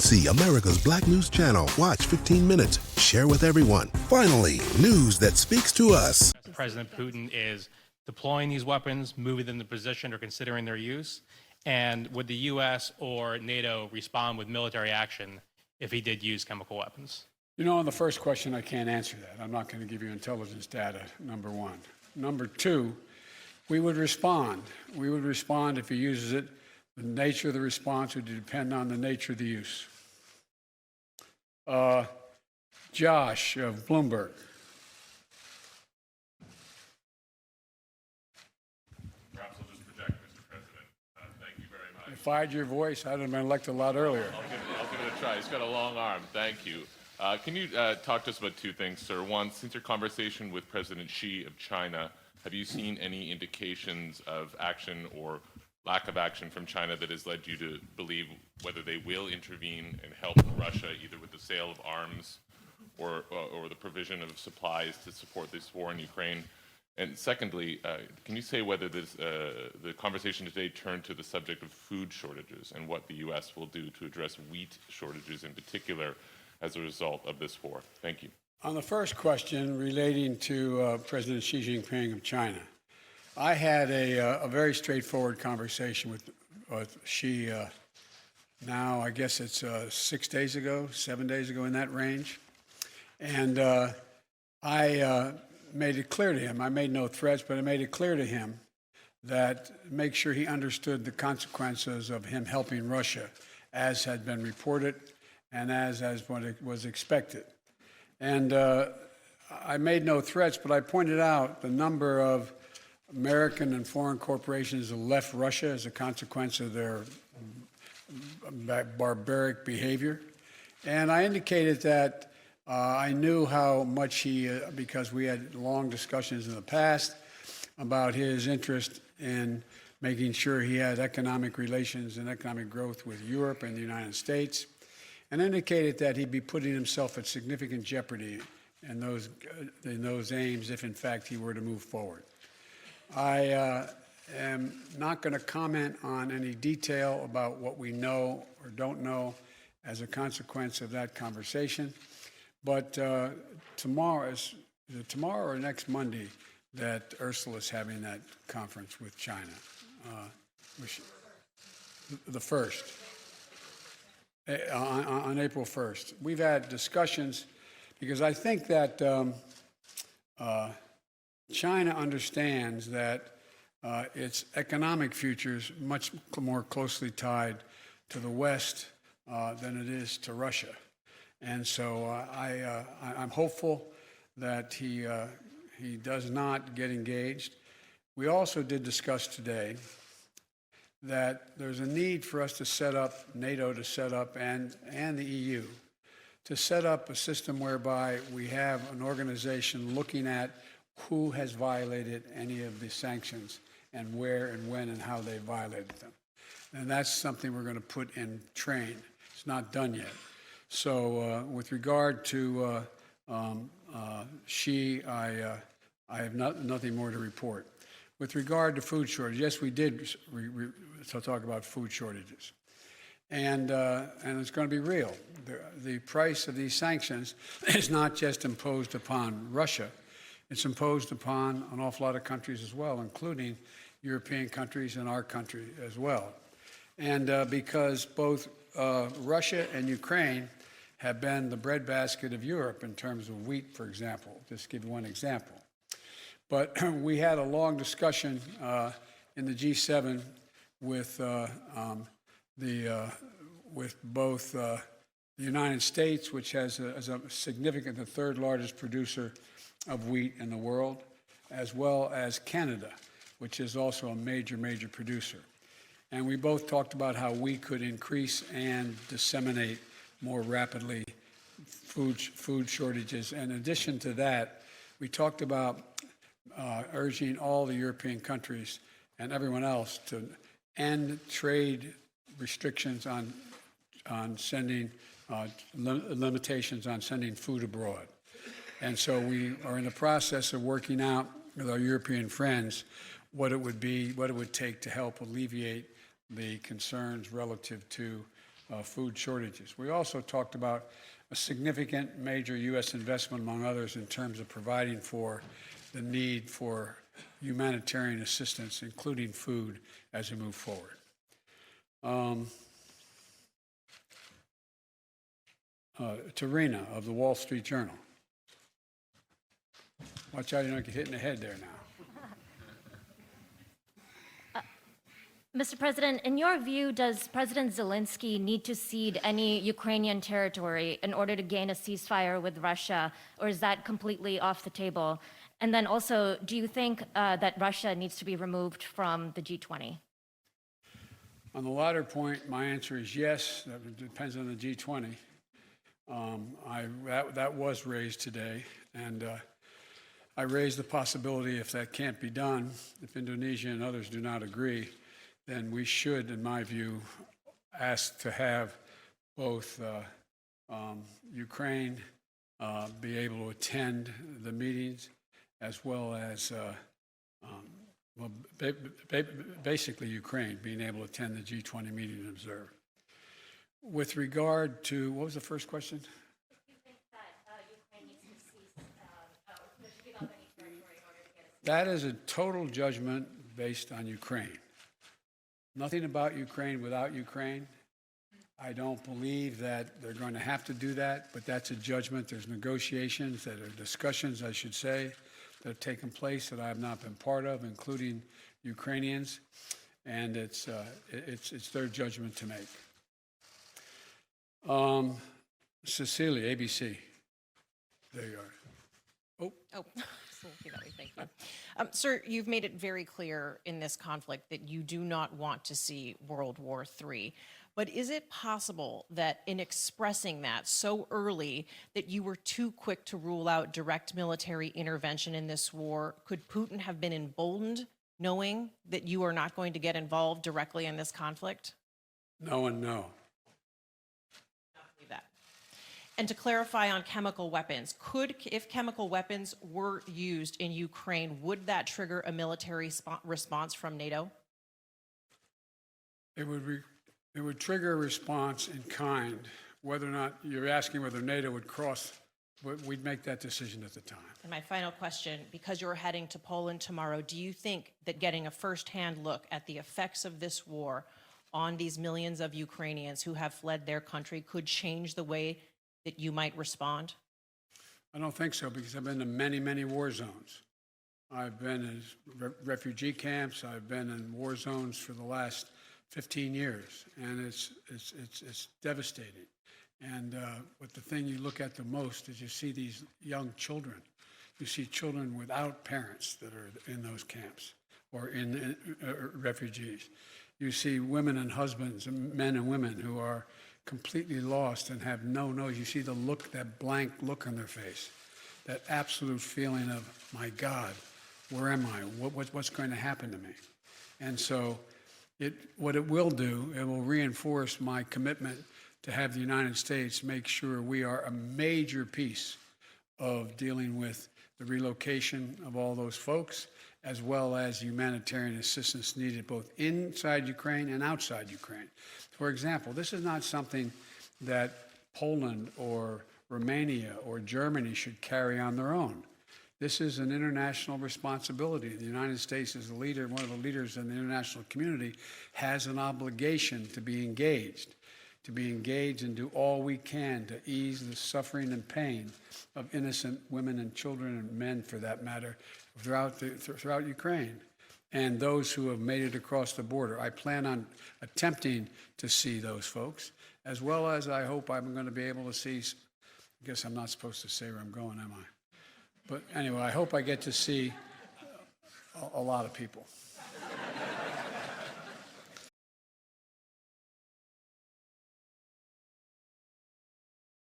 AMC, America's Black News Channel. Watch 15 minutes. Share with everyone. Finally, news that speaks to us. President Putin is deploying these weapons, moving them to position or considering their use? And would the U.S. or NATO respond with military action if he did use chemical weapons? You know, on the first question, I can't answer that. I'm not going to give you intelligence data, number one. Number two, we would respond. We would respond if he uses it. The nature of the response would depend on the nature of the use. Josh of Bloomberg. Perhaps I'll just project, Mr. President. Thank you very much. If I had your voice, I'd have been elected a lot earlier. I'll give it a try. He's got a long arm. Thank you. Can you talk to us about two things, sir? One, since your conversation with President Xi of China, have you seen any indications of action or lack of action from China that has led you to believe whether they will intervene and help Russia, either with the sale of arms or the provision of supplies to support this war in Ukraine? And secondly, can you say whether this, the conversation today turned to the subject of food shortages and what the U.S. will do to address wheat shortages in particular as a result of this war? Thank you. On the first question relating to President Xi Jinping of China, I had a very straightforward conversation with Xi now, I guess it's 6 days ago, 7 days ago, in that range. And I made it clear to him, I made no threats, but I made it clear to him that make sure he understood the consequences of him helping Russia, as had been reported and as what was expected. And I made no threats, but I pointed out the number of American and foreign corporations have left Russia as a consequence of their barbaric behavior. And I indicated that I knew how much he, because we had long discussions in the past about his interest in making sure he had economic relations and economic growth with Europe and the United States, and indicated that he'd be putting himself at significant jeopardy in those aims if, in fact, he were to move forward. I am not going to comment on any detail about what we know or don't know as a consequence of that conversation. But tomorrow or next Monday that Ursula is having that conference with China, the 1st, on April 1st. We've had discussions because I think that China understands that its economic future is much more closely tied to the West than it is to Russia. And so I'm hopeful that he does not get engaged. We also did discuss today that there's a need for us to set up, NATO to set up, and the EU, to set up a system whereby we have an organization looking at who has violated any of the sanctions and where and when and how they violated them. And that's something we're going to put in train. It's not done yet. So with regard to Xi, I have nothing more to report. With regard to food shortage, yes, we did talk about food shortages. And it's going to be real. The price of these sanctions is not just imposed upon Russia. It's imposed upon an awful lot of countries as well, including European countries and our country as well. And because both Russia and Ukraine have been the breadbasket of Europe in terms of wheat, for example, just to give you one example. But we had a long discussion in the G7 with both the United States, which has a significant, the third largest producer of wheat in the world, as well as Canada, which is also a major producer. And we both talked about how we could increase and disseminate more rapidly food shortages. And in addition to that, we talked about urging all the European countries and everyone else to end trade restrictions on sending, limitations on sending food abroad. And so we are in the process of working out with our European friends what it would take to help alleviate the concerns relative to food shortages. We also talked about a significant major U.S. investment, among others, in terms of providing for the need for humanitarian assistance, including food, as we move forward. Tarina of the Wall Street Journal. Watch out, you don't get hit in the head there now. Mr. President, in your view, does President Zelenskyy need to cede any Ukrainian territory in order to gain a ceasefire with Russia, or is that completely off the table? And then also, do you think that Russia needs to be removed from the G20? On the latter point, my answer is yes. That depends on the G20. That was raised today, and I raised the possibility, if that can't be done, if Indonesia and others do not agree, then we should, in my view, ask to have both Ukraine be able to attend the meetings, as well as basically Ukraine being able to attend the G20 meeting and observe. With regard to, what was the first question? Do you think that Ukraine needs to cease, to give up any territory in order to get a ceasefire? That is a total judgment based on Ukraine. Nothing about Ukraine without Ukraine. I don't believe that they're going to have to do that, but that's a judgment. There's negotiations, that are discussions, I should say, that have taken place that I have not been part of, including Ukrainians, and it's their judgment to make. Cecilia, ABC. There you are. Oh, thank you. Sir, you've made it very clear in this conflict that you do not want to see World War III. But is it possible that in expressing that so early that you were too quick to rule out direct military intervention in this war? Could Putin have been emboldened knowing that you are not going to get involved directly in this conflict? No and no. That. And to clarify on chemical weapons, if chemical weapons were used in Ukraine, would that trigger a military response from NATO? It would trigger a response in kind. Whether or not you're asking whether NATO would cross, we'd make that decision at the time. And my final question, because you're heading to Poland tomorrow, do you think that getting a firsthand look at the effects of this war on these millions of Ukrainians who have fled their country could change the way that you might respond? I don't think so, because I've been to many, many war zones. I've been in refugee camps. I've been in war zones for the last 15 years, and it's devastating. And but the thing you look at the most is you see these young children. You see children without parents that are in those camps or in refugees. You see women and husbands, men and women who are completely lost and have no. You see the look, that blank look on their face, that absolute feeling of, my God, where am I? What's going to happen to me? And so what it will do, it will reinforce my commitment to have the United States make sure we are a major piece of dealing with the relocation of all those folks, as well as humanitarian assistance needed both inside Ukraine and outside Ukraine. For example, this is not something that Poland or Romania or Germany should carry on their own. This is an international responsibility. The United States, as a leader, one of the leaders in the international community, has an obligation to be engaged and do all we can to ease the suffering and pain of innocent women and children and men, for that matter, throughout Ukraine, and those who have made it across the border. I plan on attempting to see those folks, as well as I hope I'm going to be able to see, I guess I'm not supposed to say where I'm going, am I? But anyway, I hope I get to see a lot of people.